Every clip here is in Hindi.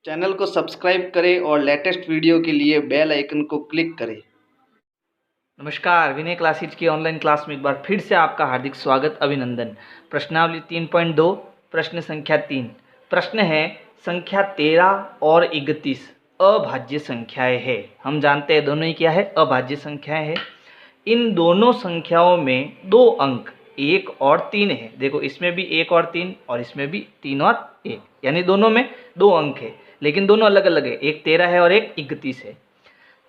चैनल को सब्सक्राइब करें और लेटेस्ट वीडियो के लिए बेल आइकन को क्लिक करें। नमस्कार, विनय क्लासेज की ऑनलाइन क्लास में एक बार फिर से आपका हार्दिक स्वागत, अभिनंदन। प्रश्नावली 3.2 प्रश्न संख्या 3। प्रश्न है संख्या 13 और 31 अभाज्य संख्याएं हैं। हम जानते हैं दोनों ही क्या है, अभाज्य संख्याएं हैं। इन दोनों संख्याओं में दो अंक 1 और 3 है। देखो इसमें भी 1 और 3 और इसमें भी 3 और 1, यानी दोनों में दो अंक है, लेकिन दोनों अलग अलग है। एक 13 है और एक 31 है।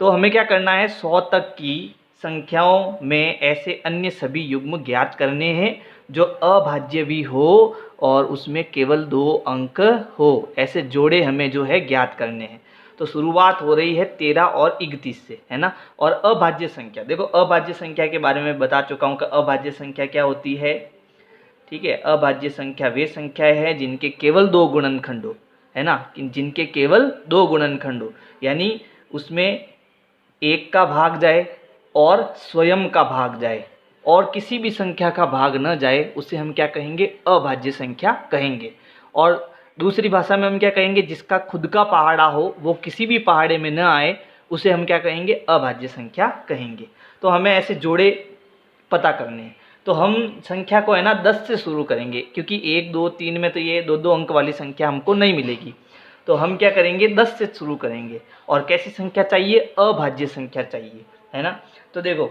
तो हमें क्या करना है, 100 तक की संख्याओं में ऐसे अन्य सभी युग्म ज्ञात करने हैं जो अभाज्य भी हो और उसमें केवल दो अंक हो। ऐसे जोड़े हमें जो है ज्ञात करने हैं। तो शुरुआत हो रही है 13 और 31 से, है ना। और अभाज्य संख्या, देखो अभाज्य संख्या के बारे में बता चुका हूँ कि अभाज्य संख्या क्या होती है। ठीक है, अभाज्य संख्या वे संख्याएं हैं जिनके केवल दो गुणनखंड हो, है ना, जिनके केवल दो गुणनखंड हो, यानी उसमें एक का भाग जाए और स्वयं का भाग जाए और किसी भी संख्या का भाग न जाए, उसे हम क्या कहेंगे, अभाज्य संख्या कहेंगे। और दूसरी भाषा में हम क्या कहेंगे, जिसका खुद का पहाड़ा हो वो किसी भी पहाड़े में न आए, उसे हम क्या कहेंगे, अभाज्य संख्या कहेंगे। तो हमें ऐसे जोड़े पता करने हैं। तो हम संख्या को है ना 10 से शुरू करेंगे, क्योंकि 1 2 3 में तो ये दो दो अंक वाली संख्या हमको नहीं मिलेगी। तो हम क्या करेंगे, 10 से शुरू करेंगे। और कैसी संख्या चाहिए, अभाज्य संख्या चाहिए, है ना। तो देखो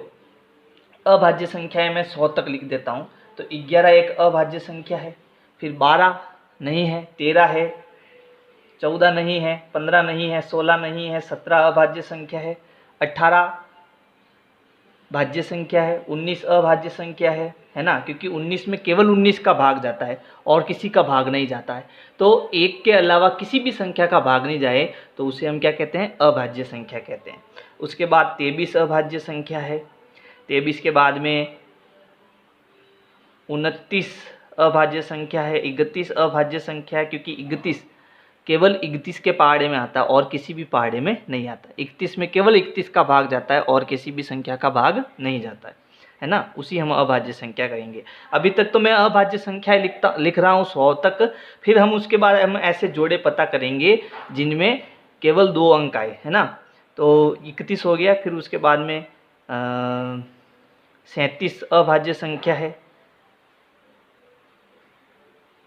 अभाज्य संख्याएं मैं 100 तक लिख देता हूँ। तो 11 एक अभाज्य संख्या है, फिर 12 नहीं है, 13 है, 14 नहीं है, 15 नहीं है, 16 नहीं है, 17 अभाज्य संख्या है, 18 भाज्य संख्या है, 19 अभाज्य संख्या है ना, क्योंकि 19 में केवल 19 का भाग जाता है और किसी का भाग नहीं जाता है। तो एक के अलावा किसी भी संख्या का भाग नहीं जाए तो उसे हम क्या कहते हैं, अभाज्य संख्या कहते हैं। उसके बाद 23 अभाज्य संख्या है, 23 के बाद में 29 अभाज्य संख्या है, 31 अभाज्य संख्या है, क्योंकि 31 केवल 31 के पहाड़े में आता है और किसी भी पहाड़े में नहीं आता। 31 में केवल 31 का भाग जाता है और किसी भी संख्या का भाग नहीं जाता है ना, उसी हम अभाज्य संख्या कहेंगे। अभी तक तो मैं अभाज्य संख्या लिख रहा हूँ 100 तक। फिर हम उसके बाद हम ऐसे जोड़े पता करेंगे जिनमें केवल दो अंक आए, है ना। तो 31 हो गया, फिर उसके बाद में 37 अभाज्य संख्या है,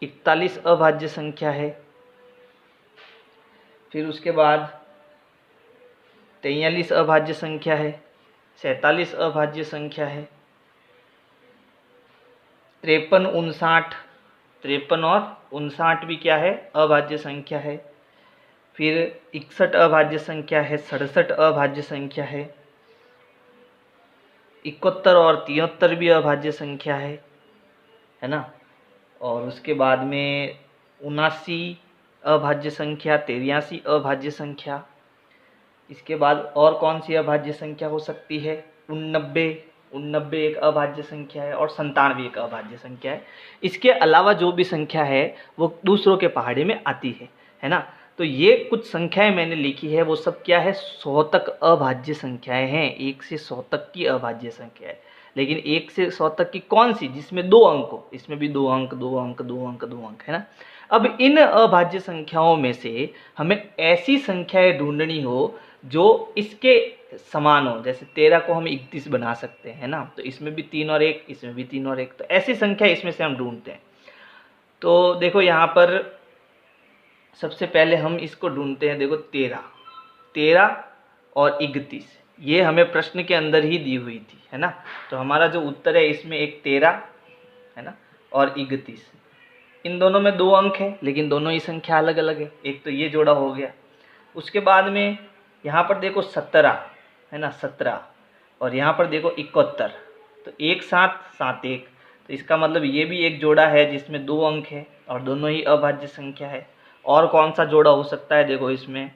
41 अभाज्य संख्या है, फिर उसके बाद 43 अभाज्य संख्या है, 47 अभाज्य संख्या है, 53 53 और 59 भी क्या है, अभाज्य संख्या है। फिर 61 अभाज्य संख्या है, 67 अभाज्य संख्या है, 71 और 73 भी अभाज्य संख्या है ना। और उसके बाद में 79 अभाज्य संख्या, 83 अभाज्य संख्या। इसके बाद और कौन सी अभाज्य संख्या हो सकती है, 89 एक अभाज्य संख्या है और 97 एक अभाज्य संख्या है। इसके अलावा जो भी संख्या है वो दूसरों के पहाड़े में आती है ना। तो ये कुछ संख्याएं मैंने लिखी है, वो सब क्या है, 100 तक अभाज्य संख्याएं हैं, 1 से 100 तक की अभाज्य संख्या है। लेकिन 1 से 100 तक की कौन सी, जिसमें दो अंक हो, इसमें भी दो अंक दो अंक दो अंक दो अंक, है ना। अब इन अभाज्य संख्याओं में से हमें ऐसी संख्याएं ढूंढनी हो जो इसके समान हो। जैसे 13 को हम 31 बना सकते हैं ना, तो इसमें भी 3 और 1, इसमें भी 3 और 1, तो ऐसी संख्या इसमें से हम ढूंढते हैं। तो देखो यहाँ पर सबसे पहले हम इसको ढूंढते हैं। देखो 13 और 31 ये हमें प्रश्न के अंदर ही दी हुई थी, है ना। तो हमारा जो उत्तर है इसमें एक 13 है ना और 31, इन दोनों में दो अंक है लेकिन दोनों ही संख्या अलग अलग है। एक तो ये जोड़ा हो गया। उसके बाद में यहाँ पर देखो 17 है ना, 17, और यहाँ पर देखो 71, तो एक साथ 7 1, तो इसका मतलब ये भी एक जोड़ा है जिसमें दो अंक है और दोनों ही अभाज्य संख्या है। और कौन सा जोड़ा हो सकता है, देखो इसमें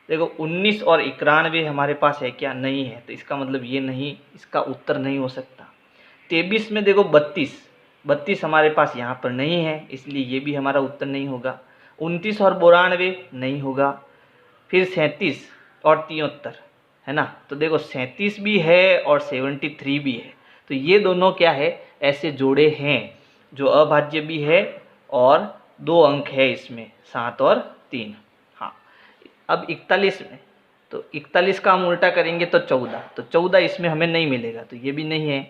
देखो 19 और 91 हमारे पास है क्या, नहीं है, तो इसका मतलब ये नहीं, इसका उत्तर नहीं हो सकता। 23 में देखो 32 हमारे पास यहाँ पर नहीं है, इसलिए ये भी हमारा उत्तर नहीं होगा। 29 और 92 नहीं होगा। फिर 37 और 73 है ना, तो देखो 37 भी है और 73 भी है। तो ये दोनों क्या है, ऐसे जोड़े हैं जो अभाज्य भी है और दो अंक है इसमें, 7 और 3। हाँ, अब 41 में, तो 41 का हम उल्टा करेंगे तो 14, तो 14 इसमें हमें नहीं मिलेगा, तो ये भी नहीं है।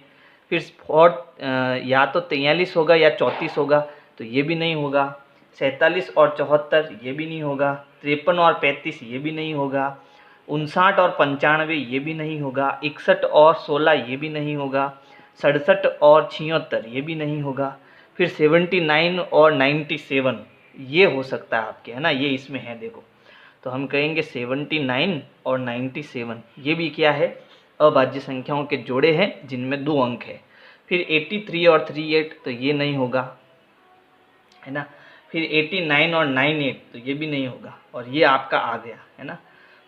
फिर फोर्थ या तो 43 होगा या 34 होगा, तो ये भी नहीं होगा। 47 और 74 ये भी नहीं होगा। 53 और 35 ये भी नहीं होगा। 59 और 95 ये भी नहीं होगा। 61 और 16 ये भी नहीं होगा। 67 और 76 ये भी नहीं होगा। फिर 79 और 97 ये हो सकता है आपके, है ना, ये इसमें है देखो। तो हम कहेंगे 79 और 97 ये भी क्या है, अभाज्य संख्याओं के जोड़े हैं जिनमें 2 अंक है। फिर 83 और 38 तो ये नहीं होगा, है ना। फिर 89 और 98 तो ये भी नहीं होगा, और ये आपका आ गया, है ना।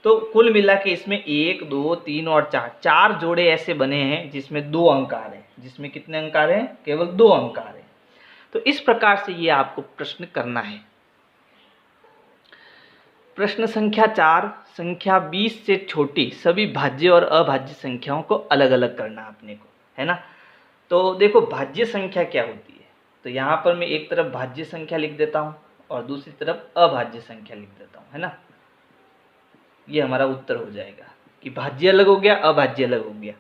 तो कुल मिला के इसमें 1 2 3 और 4 जोड़े ऐसे बने हैं जिसमें 2 अंक आ रहे हैं। जिसमें कितने अंक आ रहे हैं? केवल 2 अंक आ रहे हैं। तो इस प्रकार से ये आपको प्रश्न करना है। प्रश्न संख्या 4, संख्या 20 से छोटी सभी भाज्य और अभाज्य संख्याओं को अलग अलग करना आपने को, है ना। तो देखो भाज्य संख्या क्या होती है, तो यहाँ पर मैं एक तरफ भाज्य संख्या लिख देता हूँ और दूसरी तरफ अभाज्य संख्या लिख देता हूँ, है ना। ये हमारा उत्तर हो जाएगा कि भाज्य अलग हो गया, अभाज्य अलग हो गया।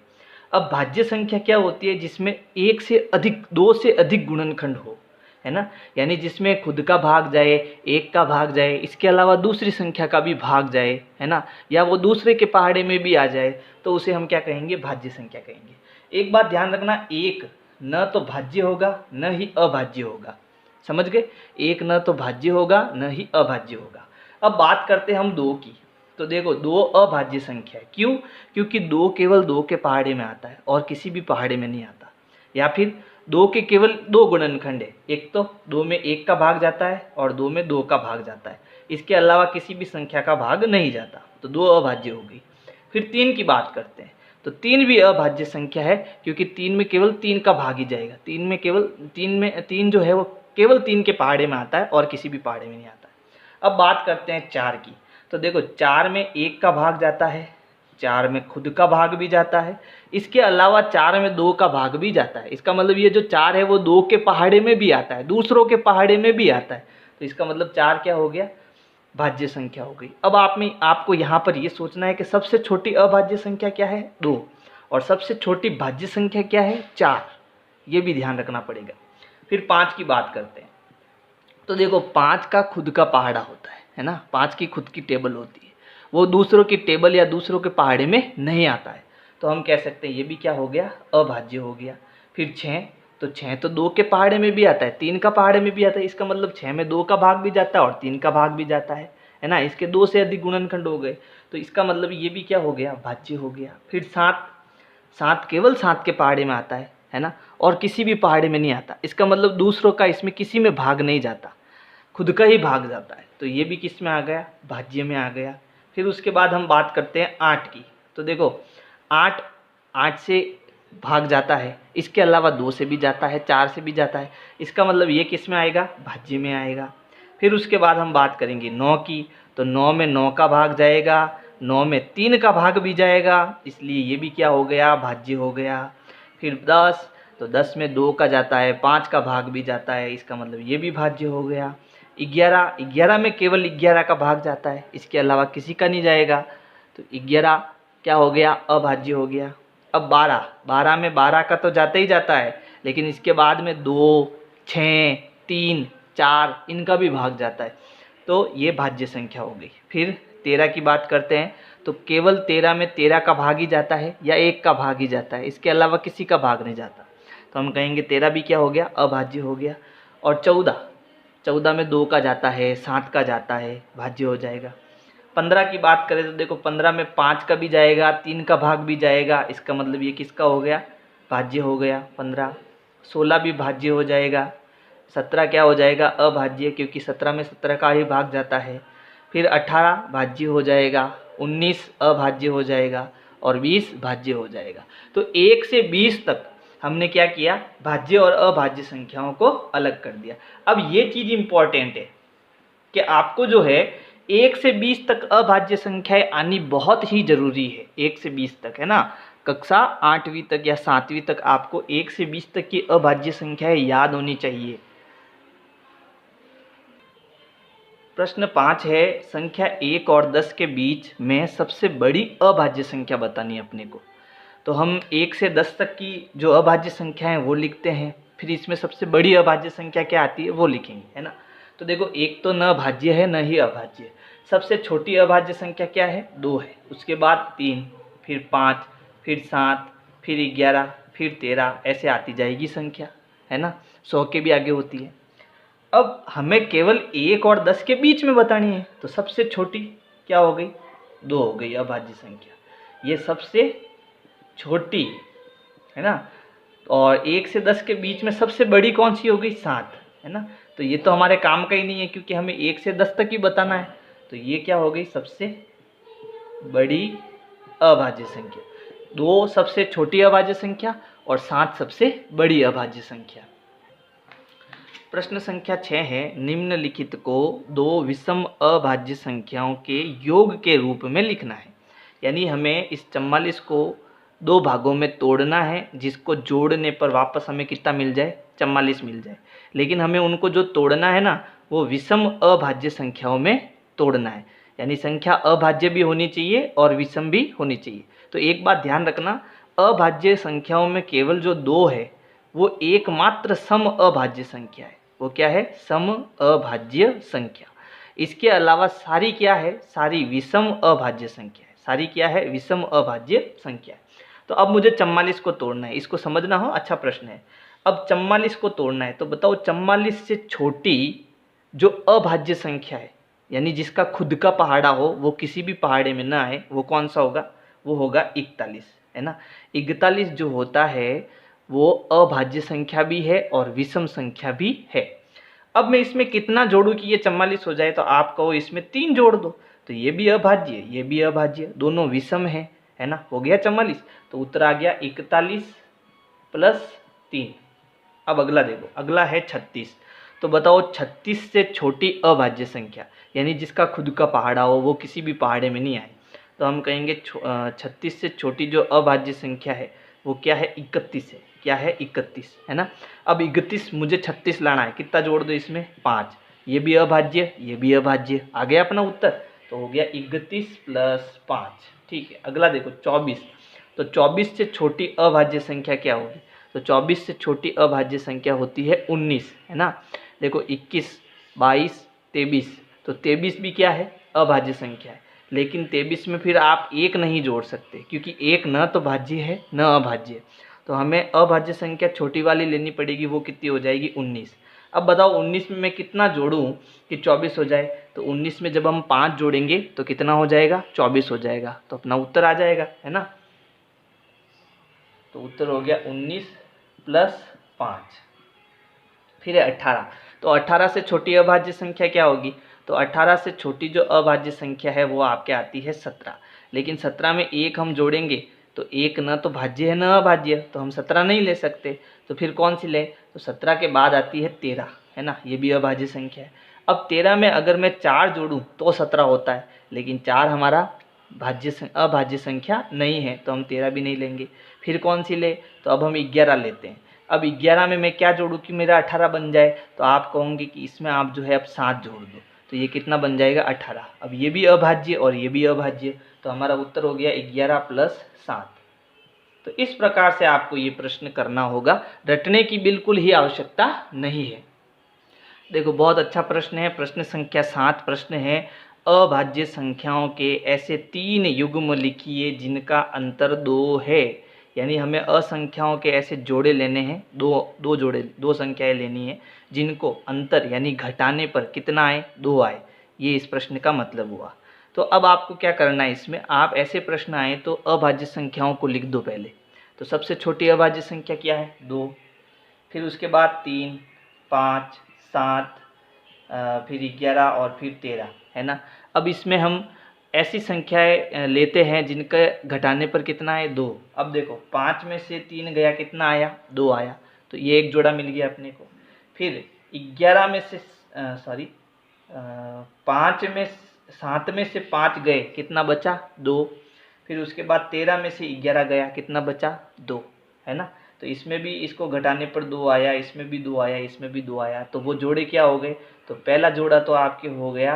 अब भाज्य संख्या क्या होती है? जिसमें 1 से अधिक, 2 से अधिक गुणनखंड हो, है ना। यानी जिसमें खुद का भाग जाए, 1 का भाग जाए, इसके अलावा दूसरी संख्या का भी भाग जाए, है ना, या वो दूसरे के पहाड़े में भी आ जाए, तो उसे हम क्या कहेंगे? भाज्य संख्या कहेंगे। एक बात ध्यान रखना, 1 न तो भाज्य होगा न ही अभाज्य होगा, समझ गए। 1 न तो भाज्य होगा न ही अभाज्य होगा। अब बात करते हैं हम 2 की, तो देखो 2 अभाज्य संख्या है। क्यों? क्योंकि 2 केवल 2 के पहाड़े में आता है और किसी भी पहाड़े में नहीं आता। या फिर 2 के केवल 2 गुणनखंड है, एक तो 2 में 1 का भाग जाता है और 2 में 2 का भाग जाता है, इसके अलावा किसी भी संख्या का भाग नहीं जाता, तो 2 अभाज्य हो गई। फिर 3 की बात करते हैं, तो 3 भी अभाज्य संख्या है, क्योंकि 3 में केवल 3 का भाग ही जाएगा। 3 जो है वो केवल 3 के पहाड़े में आता है और किसी भी पहाड़े में नहीं आता है। अब बात करते हैं 4 की, तो देखो 4 में 1 का भाग जाता है, 4 में खुद का भाग भी जाता है, इसके अलावा 4 में 2 का भाग भी जाता है। इसका मतलब ये जो 4 है वो 2 के पहाड़े में भी आता है, दूसरों के पहाड़े में भी आता है, तो इसका मतलब 4 क्या हो गया? भाज्य संख्या हो गई। अब आपको यहाँ पर ये सोचना है कि सबसे छोटी अभाज्य संख्या क्या है? 2, और सबसे छोटी भाज्य संख्या क्या है? 4, ये भी ध्यान रखना पड़ेगा। फिर 5 की बात करते हैं, तो देखो 5 का खुद का पहाड़ा होता है ना, 5 की खुद की टेबल होती है, वो दूसरों की टेबल या दूसरों के पहाड़े में नहीं आता है, तो हम कह सकते हैं ये भी क्या हो गया? अभाज्य हो गया। फिर 6, तो 6 तो 2 के पहाड़े में भी आता है, 3 का पहाड़े में भी आता है, इसका मतलब 6 में 2 का भाग भी जाता है और 3 का भाग भी जाता है ना। इसके 2 से अधिक गुणनखंड हो गए, तो इसका मतलब ये भी क्या हो गया? भाज्य हो गया। फिर 7 केवल 7 के पहाड़े में आता है ना, और किसी भी पहाड़े में नहीं आता, इसका मतलब दूसरों का इसमें किसी में भाग नहीं जाता, खुद का ही भाग जाता है, तो ये भी किस में आ गया? भाज्य में आ गया। फिर उसके बाद हम बात करते हैं 8 की, तो देखो 8 से भाग जाता है, इसके अलावा 2 से भी जाता है, 4 से भी जाता है, इसका मतलब ये किस में आएगा? भाज्य में आएगा। फिर उसके बाद हम बात करेंगे 9 की, तो 9 में 9 का भाग जाएगा, 9 में 3 का भाग भी जाएगा, इसलिए ये भी क्या हो गया? भाज्य हो गया। फिर 10, तो 10 में 2 का जाता है, 5 का भाग भी जाता है, इसका मतलब ये भी भाज्य हो गया। 11 में केवल 11 का भाग जाता है, इसके अलावा किसी का नहीं जाएगा, तो 11 क्या हो गया? अभाज्य हो गया। अब 12 में 12 का तो जाता ही जाता है, लेकिन इसके बाद में 2, 6, 3, 4 इनका भी भाग जाता है, तो ये भाज्य संख्या हो गई। फिर 13 की बात करते हैं, तो केवल 13 में 13 का भाग ही जाता है या 1 का भाग ही जाता है, इसके अलावा किसी का भाग नहीं जाता, तो हम कहेंगे 13 भी क्या हो गया? अभाज्य हो गया। और 14 में 2 का जाता है, 7 का जाता है, भाज्य हो जाएगा। 15 की बात करें तो देखो 15 में 5 का भी जाएगा, 3 का भाग भी जाएगा, इसका मतलब ये किसका हो गया? भाज्य हो गया 15। 16 भी भाज्य हो जाएगा। 17 क्या हो जाएगा? अभाज्य, क्योंकि 17 में 17 का ही भाग जाता है। फिर 18 भाज्य हो जाएगा, 19 अभाज्य हो जाएगा और 20 भाज्य हो जाएगा। तो 1 से 20 तक हमने क्या किया? भाज्य और अभाज्य संख्याओं को अलग कर दिया। अब ये चीज़ इम्पॉर्टेंट है कि आपको जो है 1 से 20 तक अभाज्य संख्याएं आनी बहुत ही ज़रूरी है। 1 से 20 तक, है ना, कक्षा 8वीं तक या 7वीं तक आपको 1 से 20 तक की अभाज्य संख्याएं याद होनी चाहिए। प्रश्न 5 है, संख्या 1 और 10 के बीच में सबसे बड़ी अभाज्य संख्या बतानी है अपने को। तो हम 1 से 10 तक की जो अभाज्य संख्या है वो लिखते हैं, फिर इसमें सबसे बड़ी अभाज्य संख्या क्या आती है वो लिखेंगे, है ना। तो देखो, एक तो न भाज्य है न ही अभाज्य। सबसे छोटी अभाज्य संख्या क्या है? 2 है। उसके बाद 3, फिर 5, फिर 7, फिर 11, फिर 13, ऐसे आती जाएगी संख्या, है ना। 100 के भी आगे होती है। अब हमें केवल 1 और 10 के बीच में बतानी है, तो सबसे छोटी क्या हो गई? 2 हो गई अभाज्य संख्या। ये सबसे छोटी है ना। और 1 से 10 के बीच में सबसे बड़ी कौन सी हो गई? 7, है ना। तो ये तो हमारे काम का ही नहीं है, क्योंकि हमें 1 से 10 तक ही बताना है। तो ये क्या हो गई? सबसे बड़ी अभाज्य संख्या। 2 सबसे छोटी अभाज्य संख्या और 7 सबसे बड़ी अभाज्य संख्या। प्रश्न संख्या 6 है, निम्नलिखित को 2 विषम अभाज्य संख्याओं के योग के रूप में लिखना है। यानी हमें इस 44 को 2 भागों में तोड़ना है, जिसको जोड़ने पर वापस हमें कितना मिल जाए? 44 मिल जाए। लेकिन हमें उनको जो तोड़ना है ना, वो विषम अभाज्य संख्याओं में तोड़ना है। यानी संख्या अभाज्य भी होनी चाहिए और विषम भी होनी चाहिए। तो एक बात ध्यान रखना, अभाज्य संख्याओं में केवल जो 2 है वो एकमात्र सम अभाज्य संख्या है। वो क्या है? सम अभाज्य संख्या। इसके अलावा सारी क्या है? सारी विषम अभाज्य संख्या है। सारी क्या है? विषम अभाज्य संख्या है। तो अब मुझे 44 को तोड़ना है, इसको समझना हो, अच्छा प्रश्न है। अब 44 को तोड़ना है, तो बताओ 44 से छोटी जो अभाज्य संख्या है, यानी जिसका खुद का पहाड़ा हो, वो किसी भी पहाड़े में ना आए, वो कौन सा होगा? वो होगा 41, है ना। 41 जो होता है वो अभाज्य संख्या भी है और विषम संख्या भी है। अब मैं इसमें कितना जोड़ूं कि ये 44 हो जाए? तो आप कहो इसमें 3 जोड़ दो, तो ये भी अभाज्य, ये भी अभाज्य, दोनों विषम है ना। हो गया 44। तो उत्तर आ गया 41 प्लस 3। अब अगला देखो, अगला है 36। तो बताओ 36 से छोटी अभाज्य संख्या, यानी जिसका खुद का पहाड़ा हो, वो किसी भी पहाड़े में नहीं आए, तो हम कहेंगे 36 से छोटी जो अभाज्य संख्या है वो क्या है? 31 है। क्या है? 31, है ना। अब 31 मुझे 36 लाना है, कितना जोड़ दो इसमें? 5। ये भी अभाज्य, ये भी अभाज्य, आ गया अपना उत्तर। तो हो गया 31 प्लस 5। ठीक है, अगला देखो 24। तो 24 से छोटी अभाज्य संख्या क्या होगी? तो 24 से छोटी अभाज्य संख्या होती है 19, है ना। देखो 21, 22, 23, तो 23 भी क्या है? अभाज्य संख्या है। लेकिन 23 में फिर आप 1 नहीं जोड़ सकते, क्योंकि 1 न तो भाज्य है न अभाज्य। तो हमें अभाज्य संख्या छोटी वाली लेनी पड़ेगी, वो कितनी हो जाएगी? 19। अब बताओ 19 में मैं कितना जोड़ूं कि 24 हो जाए? तो 19 में जब हम 5 जोड़ेंगे तो कितना हो जाएगा? 24 हो जाएगा। तो अपना उत्तर आ जाएगा, है ना। तो उत्तर हो गया 19 प्लस 5, फिर है 18। तो 18 से छोटी अभाज्य संख्या क्या होगी? तो 18 से छोटी जो अभाज्य संख्या है वो आपके आती है 17। लेकिन 17 में 1 हम जोड़ेंगे तो 1 न तो भाज्य है न अभाज्य, तो हम 17 नहीं ले सकते। तो फिर कौन सी ले? तो 17 के बाद आती है 13, है ना। ये भी अभाज्य संख्या है। अब 13 में अगर मैं 4 जोड़ूँ तो 17 होता है, लेकिन 4 हमारा अभाज्य संख्या नहीं है, तो हम 13 भी नहीं लेंगे। फिर कौन सी ले? तो अब हम 11 लेते हैं। अब 11 में मैं क्या जोड़ूँ कि मेरा 18 बन जाए? तो आप कहोगे कि इसमें आप जो है अब 7 जोड़ दो, तो ये कितना बन जाएगा? 18। अब ये भी अभाज्य और ये भी अभाज्य, तो हमारा उत्तर हो गया 11 प्लस 7। तो इस प्रकार से आपको ये प्रश्न करना होगा, रटने की बिल्कुल ही आवश्यकता नहीं है। देखो, बहुत अच्छा प्रश्न है। प्रश्न संख्या 7 प्रश्न है, अभाज्य संख्याओं के ऐसे 3 युग्म लिखिए जिनका अंतर 2 है। यानी हमें असंख्याओं के ऐसे जोड़े लेने हैं, दो संख्याएं लेनी है जिनको अंतर यानी घटाने पर कितना आए? 2 आए। ये इस प्रश्न का मतलब हुआ। तो अब आपको क्या करना है, इसमें आप ऐसे प्रश्न आए तो अभाज्य संख्याओं को लिख दो पहले। तो सबसे छोटी अभाज्य संख्या क्या है? 2। फिर उसके बाद 3, 5, 7, फिर 11 और फिर 13, है ना। अब इसमें हम ऐसी संख्याएं लेते हैं जिनके घटाने पर कितना है? 2। अब देखो 5 में से 3 गया, कितना आया? 2 आया। तो ये एक जोड़ा मिल गया अपने को। फिर 11 में से 5 में 7 में से 5 गए, कितना बचा? 2। फिर उसके बाद 13 में से 11 गया, कितना बचा? 2, है ना। तो इसमें भी इसको घटाने पर 2 आया, इसमें भी 2 आया, इसमें भी 2 आया, तो वो जोड़े क्या हो गए? तो पहला जोड़ा तो आपके हो गया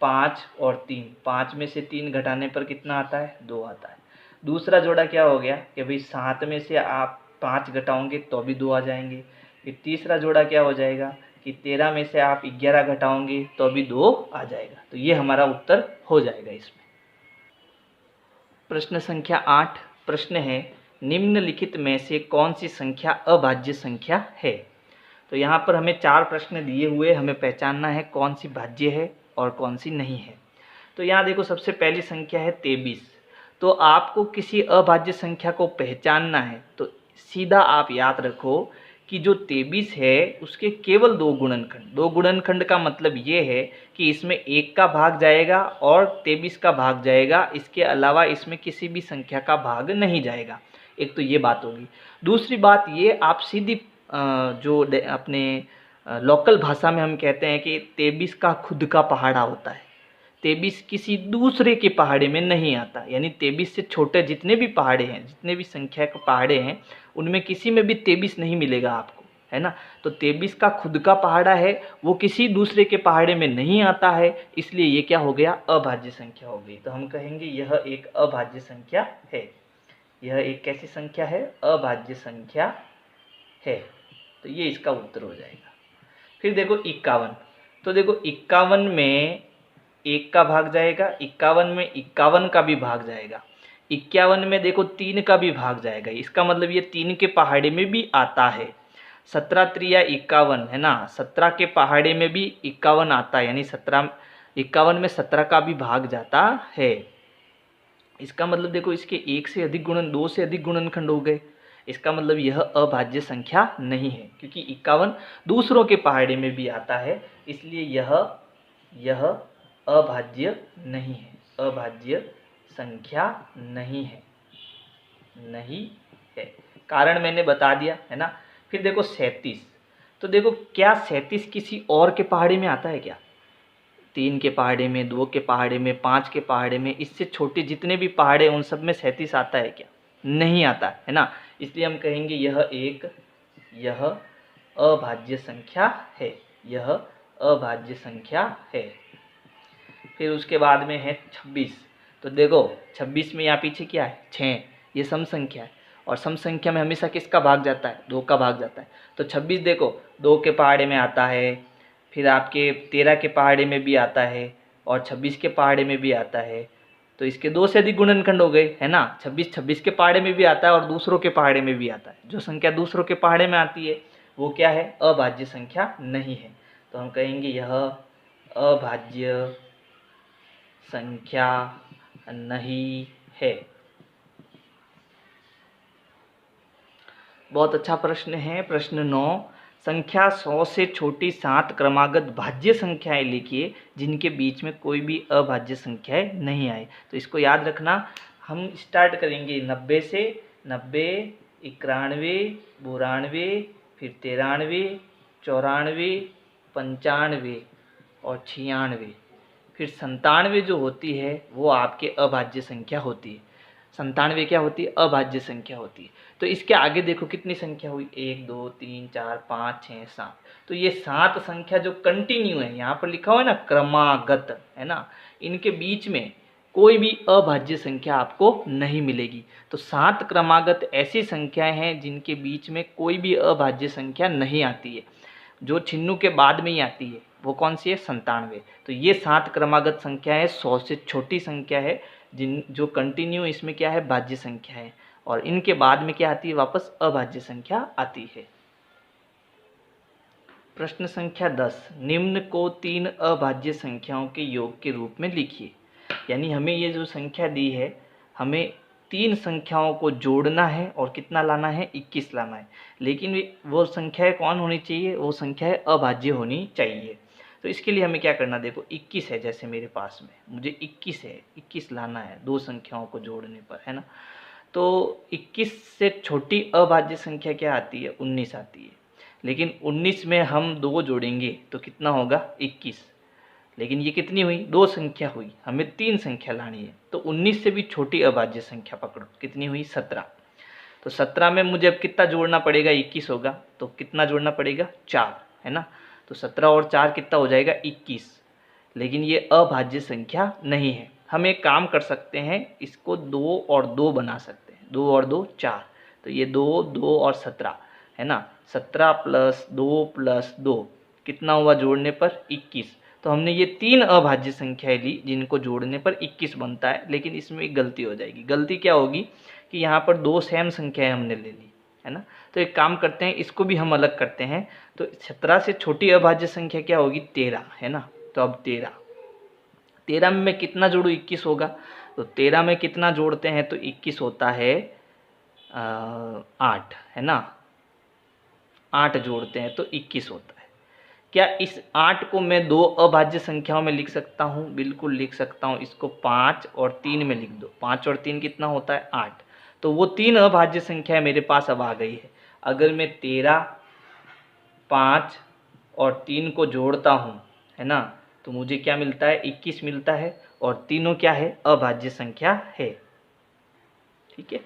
5 और 3, 5 में से 3 घटाने पर कितना आता है? 2 आता है। दूसरा जोड़ा क्या हो गया कि भाई 7 में से आप 5 घटाओगे तो भी 2 आ जाएंगे। फिर तीसरा जोड़ा क्या हो जाएगा कि 13 में से आप 11 घटाओगे तो भी 2 आ जाएगा। तो ये हमारा उत्तर हो जाएगा इसमें। प्रश्न संख्या 8 प्रश्न है, निम्नलिखित में से कौन सी संख्या अभाज्य संख्या है? तो यहाँ पर हमें 4 प्रश्न दिए हुए, हमें पहचानना है कौन सी भाज्य है और कौन सी नहीं है। तो यहाँ देखो, सबसे पहली संख्या है 23। तो आपको किसी अभाज्य संख्या को पहचानना है तो सीधा आप याद रखो कि जो 23 है उसके केवल 2 गुणनखंड। 2 गुणनखंड का मतलब ये है कि इसमें 1 का भाग जाएगा और 23 का भाग जाएगा, इसके अलावा इसमें किसी भी संख्या का भाग नहीं जाएगा। एक तो ये बात होगी। दूसरी बात ये, आप सीधी जो अपने लोकल भाषा में हम कहते हैं कि 23 का खुद का पहाड़ा होता है। 23 किसी दूसरे के पहाड़े में नहीं आता, यानी 23 से छोटे जितने भी पहाड़े हैं, जितने भी संख्या के पहाड़े हैं, उनमें किसी में भी 23 नहीं मिलेगा आपको, है ना। तो 23 का खुद का पहाड़ा है, वो किसी दूसरे के पहाड़े में नहीं आता है, इसलिए ये क्या हो गया? अभाज्य संख्या हो गई। तो हम कहेंगे यह एक अभाज्य संख्या है। यह एक कैसी संख्या है? अभाज्य संख्या है। तो ये इसका उत्तर हो जाएगा। फिर देखो 51। तो देखो 51 में 1 का भाग जाएगा, 51 में 51 का भी भाग जाएगा, 51 में देखो 3 का भी भाग जाएगा। इसका मतलब ये 3 के पहाड़े में भी आता है। 17 त्रिया 51 है ना, 17 के पहाड़े में भी 51 आता है, यानी 51 में 17 का भी भाग जाता है। इसका मतलब देखो, इसके 1 से अधिक गुणन, 2 से अधिक गुणनखंड हो गए। इसका मतलब यह अभाज्य संख्या नहीं है, क्योंकि 51 दूसरों के पहाड़े में भी आता है, इसलिए यह अभाज्य नहीं है, अभाज्य संख्या नहीं है, नहीं है। कारण मैंने बता दिया, है ना। फिर देखो 37। तो देखो, क्या 37 किसी और के पहाड़े में आता है क्या? 3 के पहाड़े में, 2 के पहाड़े में, 5 के पहाड़े में, इससे छोटे जितने भी पहाड़े उन सब में 37 आता है क्या? नहीं आता, है ना। इसलिए हम कहेंगे यह अभाज्य संख्या है, यह अभाज्य संख्या है। फिर उसके बाद में है 26। तो देखो 26 में यहाँ पीछे क्या है? 6। ये सम संख्या है, और सम संख्या में हमेशा किसका भाग जाता है? 2 का भाग जाता है। तो 26 देखो 2 के पहाड़े में आता है, फिर आपके 13 के पहाड़े में भी आता है, और 26 के पहाड़े में भी आता है। तो इसके 2 से अधिक गुणनखंड हो गए, है ना। 26 के पहाड़े में भी आता है और दूसरों के पहाड़े में भी आता है। जो संख्या दूसरों के पहाड़े में आती है वो क्या है? अभाज्य संख्या नहीं है। तो हम कहेंगे यह अभाज्य संख्या नहीं है। बहुत अच्छा प्रश्न है। प्रश्न 9, संख्या 100 से छोटी 7 क्रमागत भाज्य संख्याएं लिखिए जिनके बीच में कोई भी अभाज्य संख्याएं नहीं आए। तो इसको याद रखना। हम स्टार्ट करेंगे 90 से। 90, 91, 92, फिर 93, 94, 95 और 96। फिर 97 जो होती है वो आपके अभाज्य संख्या होती है। 97 क्या होती है? अभाज्य संख्या होती है। तो इसके आगे देखो कितनी संख्या हुई? 1 2 3 4 5 6 7। तो ये 7 संख्या जो कंटिन्यू है, यहाँ पर लिखा हुआ है ना क्रमागत, है ना, इनके बीच में कोई भी अभाज्य संख्या आपको नहीं मिलेगी। तो 7 क्रमागत ऐसी संख्याएं हैं जिनके बीच में कोई भी अभाज्य संख्या नहीं आती है। जो छिन्नू के बाद में ही आती है वो कौन सी है? 97। तो ये 7 क्रमागत संख्या है, 100 से छोटी संख्या है, जो कंटिन्यू इसमें क्या है? भाज्य संख्या है, और इनके बाद में क्या आती है? वापस अभाज्य संख्या आती है। प्रश्न संख्या 10, निम्न को 3 अभाज्य संख्याओं के योग के रूप में लिखिए। यानी हमें ये जो संख्या दी है, हमें 3 संख्याओं को जोड़ना है और कितना लाना है? 21 लाना है। लेकिन वो संख्याएं कौन होनी चाहिए? वो संख्याएं अभाज्य होनी चाहिए। तो इसके लिए हमें क्या करना? देखो 21 है, जैसे मेरे पास में मुझे 21 है, 21 लाना है 2 संख्याओं को जोड़ने पर, है ना। तो 21 से छोटी अभाज्य संख्या क्या आती है? 19 आती है। लेकिन 19 में हम 2 जोड़ेंगे तो कितना होगा? 21। लेकिन ये कितनी हुई? 2 संख्या हुई, हमें 3 संख्या लानी है। तो 19 से भी छोटी अभाज्य संख्या पकड़ो, कितनी हुई? 17। तो 17 में मुझे अब कितना जोड़ना पड़ेगा, 21 होगा, तो कितना जोड़ना पड़ेगा, 4, है ना। तो 17 और 4 कितना हो जाएगा, 21। लेकिन ये अभाज्य संख्या नहीं है। हम एक काम कर सकते हैं, इसको 2 और 2 बना सकते हैं, 2 और 2 4, तो ये 2, 2 और 17, है ना। 17 + 2 + 2 कितना हुआ जोड़ने पर, 21। तो हमने ये 3 अभाज्य संख्याएं ली जिनको जोड़ने पर 21 बनता है। लेकिन इसमें एक गलती हो जाएगी। गलती क्या होगी कि यहाँ पर 2 सेम संख्याएं हमने ले ली, है ना। तो एक काम करते हैं, इसको भी हम अलग करते हैं। तो 17 से छोटी अभाज्य संख्या क्या होगी, 13, है ना। तो अब 13 में मैं कितना जोड़ूँ, 21 होगा। तो 13 में कितना जोड़ते हैं, तो 21 होता है 8, है ना। 8 जोड़ते हैं तो 21 होता है। क्या इस 8 को मैं 2 अभाज्य संख्याओं में लिख सकता हूँ, बिल्कुल लिख सकता हूँ। इसको 5 और 3 में लिख दो। 5 और 3 कितना होता है, 8। तो वो 3 अभाज्य संख्या मेरे पास अब आ गई है। अगर मैं 13, 5 और 3 को जोड़ता हूँ, है ना, तो मुझे क्या मिलता है, 21 मिलता है। और तीनों क्या है, अभाज्य संख्या है। ठीक है।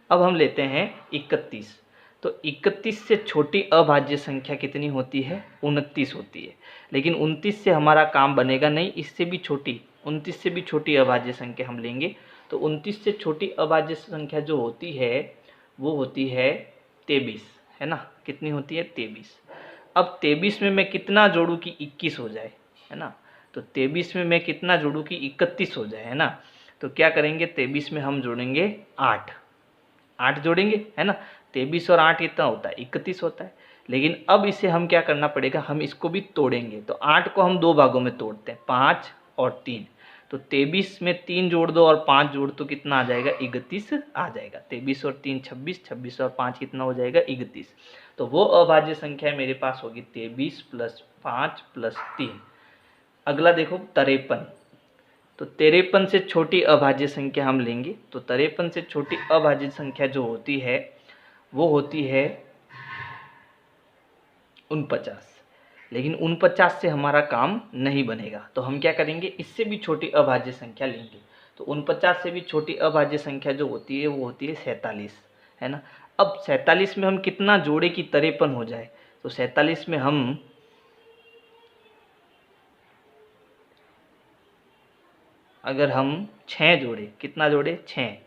अब हम लेते हैं 31। तो 31 से छोटी अभाज्य संख्या कितनी होती है, 29 होती है। लेकिन 29 से हमारा काम बनेगा नहीं, इससे भी छोटी, 29 से भी छोटी अभाज्य संख्या हम लेंगे। तो 29 से छोटी अभाज्य संख्या जो होती है वो होती है 23, है ना। कितनी होती है, 23। अब 23 में मैं कितना जोड़ूँ कि 21 हो जाए, है ना। तो 23 में मैं कितना जोड़ूँ कि 31 हो जाए, है ना। तो क्या करेंगे, 23 में हम जोड़ेंगे 8 जोड़ेंगे, है ना। 23 और 8 कितना होता है, 31 होता है। लेकिन अब इसे हम क्या करना पड़ेगा, हम इसको भी तोड़ेंगे। तो 8 को हम 2 भागों में तोड़ते हैं, 5 और 3। तो 23 में 3 जोड़ दो और 5 जोड़ तो कितना आ जाएगा, 31 आ जाएगा। 23 और 3 26, 26 और 5 कितना हो जाएगा, 31। तो वो अभाज्य संख्या मेरे पास होगी 23 + 5 + 3। अगला देखो 53। तो 53 से छोटी अभाज्य संख्या हम लेंगे। तो 53 से छोटी अभाज्य संख्या जो होती है वो होती है 49। लेकिन 49 से हमारा काम नहीं बनेगा। तो हम क्या करेंगे, इससे भी छोटी अभाज्य संख्या लेंगे। तो 49 से भी छोटी अभाज्य संख्या जो होती है वो होती है 47, है ना। अब 47 में हम कितना जोड़े कि 53 हो जाए। तो 47 में हम अगर हम 6 जोड़े, कितना जोड़े, 6,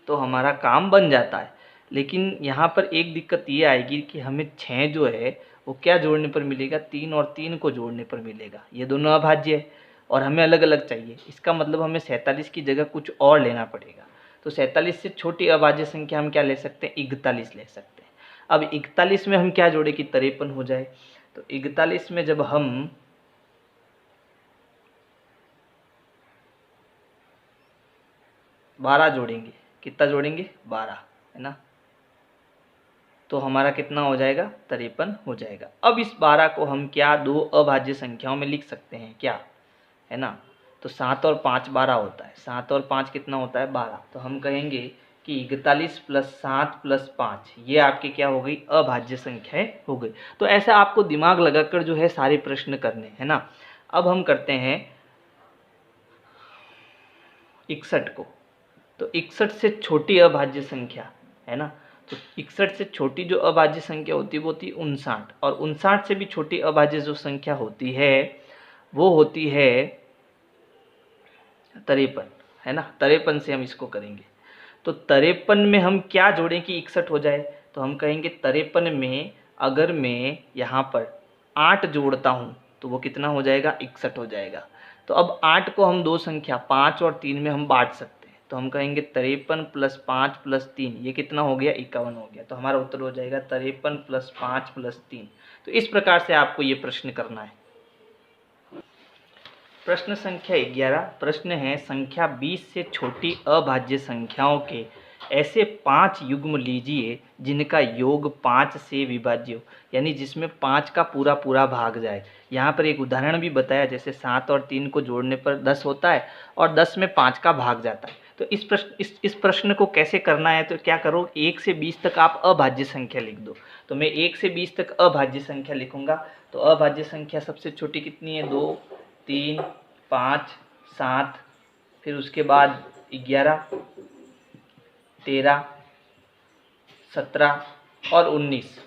तो हमारा काम बन जाता है। लेकिन यहाँ पर एक दिक्कत ये आएगी कि हमें 6 जो है वो क्या जोड़ने पर मिलेगा, 3 और 3 को जोड़ने पर मिलेगा। ये दोनों अभाज्य है और हमें अलग अलग चाहिए। इसका मतलब हमें 47 की जगह कुछ और लेना पड़ेगा। तो 47 से छोटी अभाज्य संख्या हम क्या ले सकते हैं, 41 ले सकते हैं। अब 41 में हम क्या जोड़े कि 53 हो जाए। तो 41 में जब हम 12 जोड़ेंगे, कितना जोड़ेंगे, 12, है ना। तो हमारा कितना हो जाएगा, 53 हो जाएगा। अब इस 12 को हम क्या 2 अभाज्य संख्याओं में लिख सकते हैं क्या, है ना। तो 7 और 5 12 होता है, 7 और 5 कितना होता है, 12। तो हम कहेंगे कि 41 + 7 + 5 ये आपके क्या हो गई, अभाज्य संख्याएं हो गई। तो ऐसा आपको दिमाग लगाकर जो है सारे प्रश्न करने, है ना। अब हम करते हैं 61 को। तो 61 से छोटी अभाज्य संख्या, है ना। तो 61 से छोटी जो अभाज्य संख्या होती है वो होती है 59। और 59 से भी छोटी अभाज्य जो संख्या होती है वो होती है 53, है ना। 53 से हम इसको करेंगे। तो 53 में हम क्या जोड़ें कि 61 हो जाए। तो हम कहेंगे 53 में अगर मैं यहाँ पर 8 जोड़ता हूँ तो वो कितना हो जाएगा, 61 हो जाएगा। तो अब 8 को हम 2 संख्या 5 और 3 में हम बांट सकते हैं। तो हम कहेंगे 53 + 5 + 3 ये कितना हो गया, 51 हो गया। तो हमारा उत्तर हो जाएगा 53 + 5 + 3। तो इस प्रकार से आपको ये प्रश्न करना है। प्रश्न संख्या 11। प्रश्न है, संख्या 20 से छोटी अभाज्य संख्याओं के ऐसे 5 युग्म लीजिए जिनका योग 5 से विभाज्य हो, यानी जिसमें 5 का पूरा पूरा भाग जाए। यहाँ पर एक उदाहरण भी बताया, जैसे 7 और 3 को जोड़ने पर 10 होता है और 10 में 5 का भाग जाता है। तो इस प्रश्न को कैसे करना है, तो क्या करो, 1 से 20 तक आप अभाज्य संख्या लिख दो। तो मैं 1 से 20 तक अभाज्य संख्या लिखूंगा। तो अभाज्य संख्या सबसे छोटी कितनी है, 2, 3, 5, 7, फिर उसके बाद 11, 13, 17 और 19,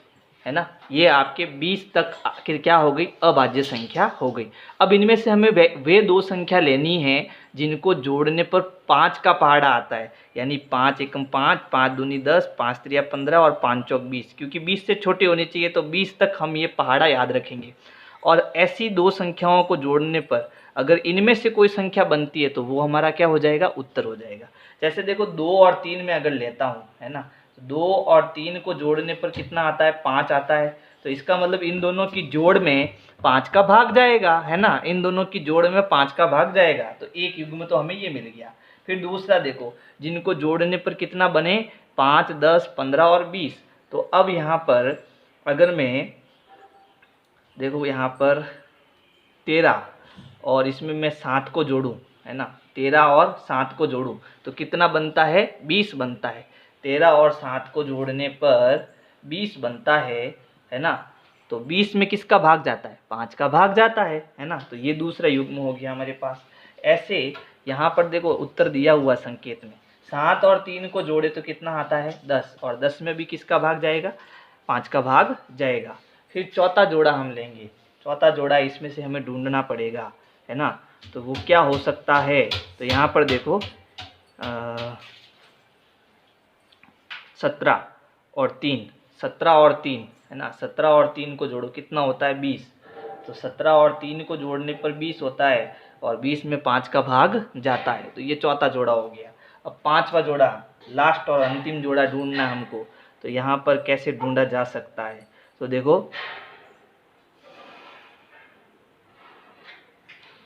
है ना। ये आपके 20 तक आखिर क्या हो गई, अभाज्य संख्या हो गई। अब इनमें से हमें वे दो संख्या लेनी है जिनको जोड़ने पर 5 का पहाड़ा आता है, यानी 5 एकम 5, 5 दूनी 10, 5 त्रिया 15 और 5 चौक 20, क्योंकि 20 से छोटे होने चाहिए, तो 20 तक हम ये पहाड़ा याद रखेंगे। और ऐसी दो संख्याओं को जोड़ने पर अगर इनमें से कोई संख्या बनती है तो वो हमारा क्या हो जाएगा, उत्तर हो जाएगा। जैसे देखो 2 और 3 में अगर लेता हूँ, है ना, 2 और 3 को जोड़ने पर कितना आता है, 5 आता है। तो इसका मतलब इन दोनों की जोड़ में 5 का भाग जाएगा, है ना, इन दोनों की जोड़ में 5 का भाग जाएगा। तो एक युग्म तो हमें ये मिल गया। फिर दूसरा देखो, जिनको जोड़ने पर कितना बने, 5, 10, 15 और 20। तो अब यहाँ पर अगर मैं देखो यहाँ पर 13 और इसमें मैं 7 को जोड़ूँ, है ना, 13 और 7 को जोड़ूँ तो कितना बनता है, 20 बनता है। 13 और 7 को जोड़ने पर 20 बनता है ना। तो 20 में किसका भाग जाता है, 5 का भाग जाता है ना। तो ये दूसरा युग्म हो गया हमारे पास। ऐसे यहाँ पर देखो उत्तर दिया हुआ संकेत में 7 और 3 को जोड़े तो कितना आता है, 10, और 10 में भी किसका भाग जाएगा, 5 का भाग जाएगा। फिर चौथा जोड़ा हम लेंगे, चौथा जोड़ा इसमें से हमें ढूंढना पड़ेगा, है ना। तो वो क्या हो सकता है, तो यहाँ पर देखो 17 और 3, 17 और 3, है ना, 17 और 3 को जोड़ो कितना होता है, 20। तो 17 और 3 को जोड़ने पर 20 होता है, और 20 में 5 का भाग जाता है। तो ये चौथा जोड़ा हो गया। अब पांचवा जोड़ा, लास्ट और अंतिम जोड़ा ढूंढना हमको। तो यहाँ पर कैसे ढूंढा जा सकता है, तो देखो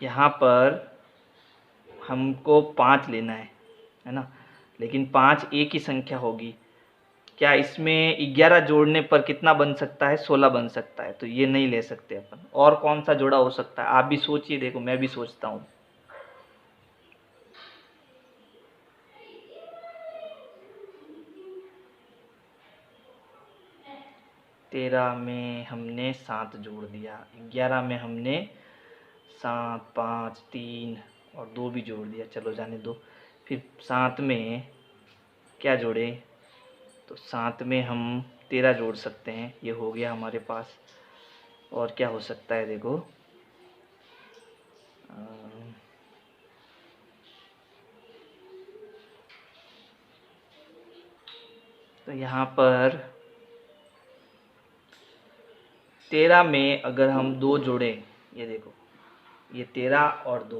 यहाँ पर हमको 5 लेना है ना, लेकिन 5 एक ही संख्या होगी। क्या इसमें 11 जोड़ने पर कितना बन सकता है, 16 बन सकता है। तो ये नहीं ले सकते अपन। और कौन सा जोड़ा हो सकता है, आप भी सोचिए, देखो मैं भी सोचता हूँ। तेरह में हमने 7 जोड़ दिया, 11 में हमने 7, 5, 3 और 2 भी जोड़ दिया, चलो जाने दो। फिर 7 में क्या जोड़े, तो 7 में हम 13 जोड़ सकते हैं, ये हो गया हमारे पास। और क्या हो सकता है, देखो तो यहाँ पर 13 में अगर हम 2 जोड़ें, ये देखो ये 13 और 2,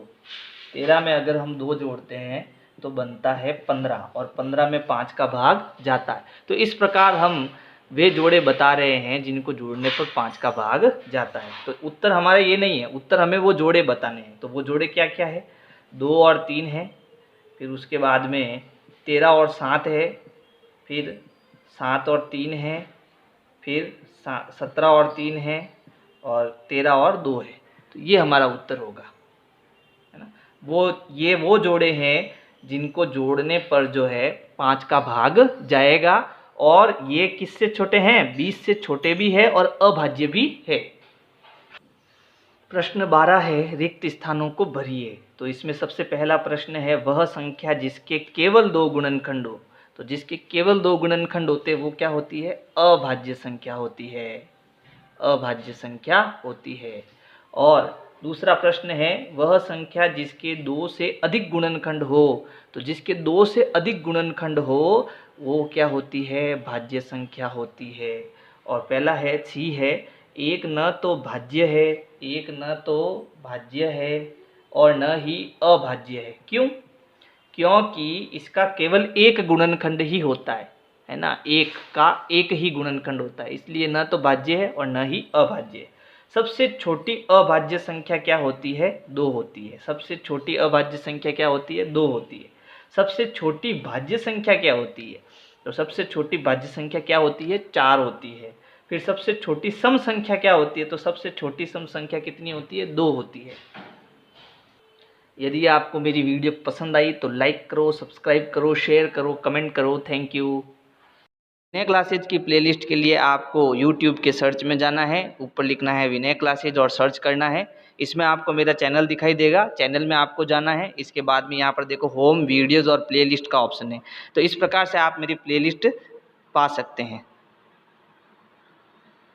13 में अगर हम 2 जोड़ते हैं तो बनता है 15, और 15 में 5 का भाग जाता है। तो इस प्रकार हम वे जोड़े बता रहे हैं जिनको जोड़ने पर 5 का भाग जाता है। तो उत्तर हमारा ये नहीं है, उत्तर हमें वो जोड़े बताने हैं। तो वो जोड़े क्या क्या है, 2 और 3 है, फिर उसके बाद में 13 और 7 है, फिर 7 और 3 है, फिर 17 और 3 है, और 13 और 2 है। तो ये हमारा उत्तर होगा, है ना। वो जोड़े हैं जिनको जोड़ने पर जो है 5 का भाग जाएगा, और ये किससे छोटे हैं, 20 से छोटे भी है और अभाज्य भी है। प्रश्न 12 है, रिक्त स्थानों को भरिए। तो इसमें सबसे पहला प्रश्न है, वह संख्या जिसके केवल 2 गुणनखंड हो। तो जिसके केवल 2 गुणनखंड होते हैं वो क्या होती है, अभाज्य संख्या होती है, अभाज्य संख्या होती है। और दूसरा प्रश्न है, वह संख्या जिसके 2 से अधिक गुणनखंड हो। तो जिसके 2 से अधिक गुणनखंड हो वो क्या होती है, भाज्य संख्या होती है। और पहला है सी है, एक न तो भाज्य है, एक न तो भाज्य है और न ही अभाज्य है। क्यों, क्योंकि इसका केवल एक गुणनखंड ही होता है ना, एक का एक ही गुणनखंड होता है, इसलिए न तो भाज्य है और न ही अभाज्य है। सबसे छोटी अभाज्य संख्या क्या होती है, 2 होती है। सबसे छोटी अभाज्य संख्या क्या होती है, 2 होती है। सबसे छोटी भाज्य संख्या क्या होती है, तो सबसे छोटी भाज्य संख्या क्या होती है, 4 होती है। फिर सबसे छोटी सम संख्या क्या होती है, तो सबसे छोटी सम संख्या कितनी होती है, 2 होती है। यदि आपको मेरी वीडियो पसंद आई तो लाइक करो, सब्सक्राइब करो, शेयर करो, कमेंट करो। Thank you. विनय क्लासेज की प्लेलिस्ट के लिए आपको यूट्यूब के सर्च में जाना है, ऊपर लिखना है विनय क्लासेज और सर्च करना है। इसमें आपको मेरा चैनल दिखाई देगा, चैनल में आपको जाना है। इसके बाद में यहाँ पर देखो होम वीडियोज़ और प्लेलिस्ट का ऑप्शन है, तो इस प्रकार से आप मेरी प्लेलिस्ट पा सकते हैं।